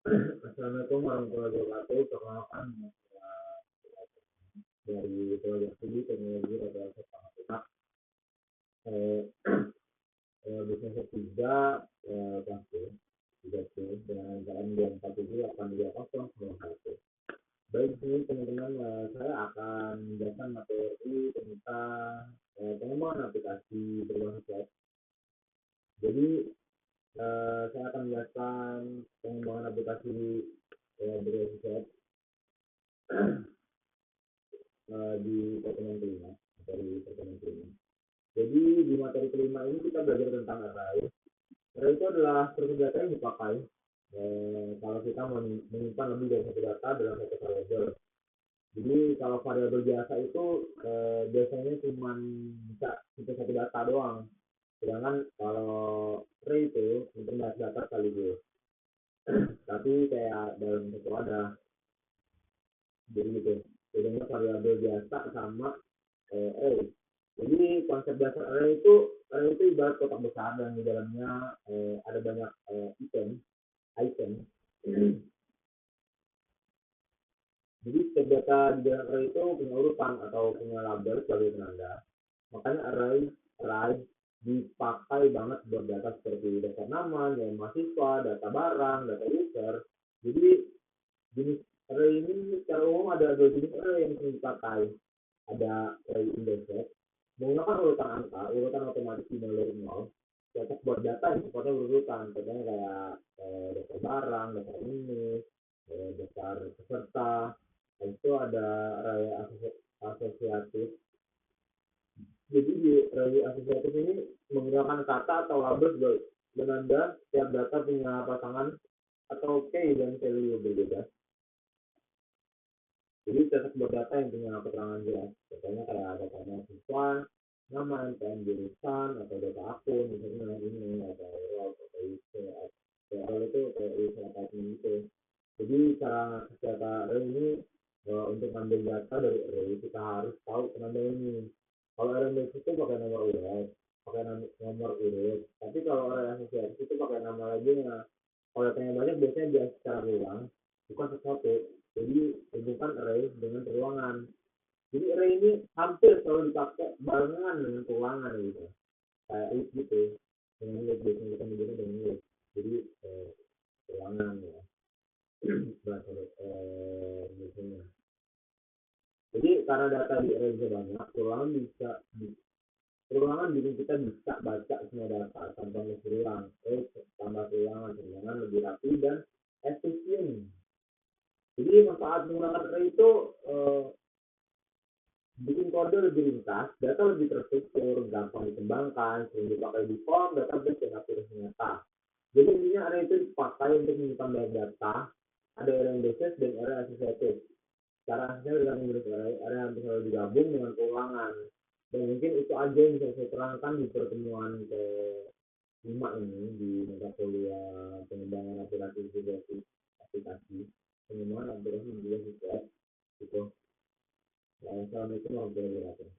Assalamualaikum warahmatullahi wabarakatuh. Perkenalkan dari Proyek Studi Teknologi Rekayasa Informatika. Eh, Bisnis ketiga kelas C, 3C dengan anggaran 2478090. Baik, ini teman-teman, saya akan menjelaskan materi tentang pengembangan aplikasi berbasis web. Jadi, saya akan menjelaskan pengembangan aplikasi berbasis web di pertemuan kelima, dari pertemuan kelima. Jadi di materi kelima ini kita belajar tentang array. Array itu adalah struktur data yang dipakai kalau kita menyimpan lebih dari satu data dalam satu variabel. Jadi kalau variabel biasa itu biasanya cuma bisa untuk satu data doang. Sedangkan kalau array itu untuk banyak data sekaligus. Tapi kayak dalam satu wadah. Jadi gitu. Bedanya variabel biasa sama array. Jadi konsep dasar array itu ibarat kotak besar dan di dalamnya ada banyak item. Jadi setiap data di dalam array itu punya urutan atau punya label sebagai penanda. Makanya array dipakai banget buat data seperti data nama, nilai mahasiswa, data barang, data user. Jadi jenis array ini secara umum ada dua jenis array yang sering dipakai. Ada array indexed menggunakan urutan angka, urutan otomatis dimulai dari nol. Cocok buat data yang sifatnya urutan, contohnya kayak daftar barang, daftar ini, daftar peserta. Itu ada array asosiatif. Jadi di array asosiatif ini menggunakan kata atau label sebagai penanda setiap data punya pasangan atau key dan value berbeda. Jadi cocok buat data yang punya keterangan jelas. Contohnya kayak data mahasiswa, nama, NPM jurusan, atau data akun, misalnya ini, atau role, atau user, role itu kayak user attachment gitu. Jadi cara data array ini untuk ngambil data dari array kita harus tahu penanda ini. Kalau array base itu pakai nomor urut, pakai nomor urut. Tapi kalau array asosiatif itu pakai nama laginya. Kalau datanya banyak biasanya dia secara ulang, bukan sesuatu. Jadi hubungkan array dengan perulangan. Jadi array ini hampir selalu dipakai barengan dengan perulangan gitu. Kayak if gitu. Dengan loop biasanya kita menyebutnya dengan loop. Jadi perulangan ya. Bahasa biasanya. Jadi karena data di array bisa banyak, perulangan bikin kita bisa baca semua data tanpa berulang. Tambah perulangan, perulangan lebih rapi dan efisien. Jadi manfaat menggunakan array itu bikin kode lebih ringkas, data lebih terstruktur, gampang dikembangkan, sering dipakai di form, database, dan aplikasi nyata. Jadi intinya array itu dipakai untuk menyimpan banyak data, ada array yang basis dan array associated. Cara hasilnya dengan menggunakan array yang bisa digabung dengan keulangan. Dan mungkin itu aja yang bisa saya terangkan di pertemuan ke 5 ini di mata kuliah pengembangan aplikasi pengembangan aplikasi juga gitu. Assalamualaikum warahmatullahi wabarakatuh.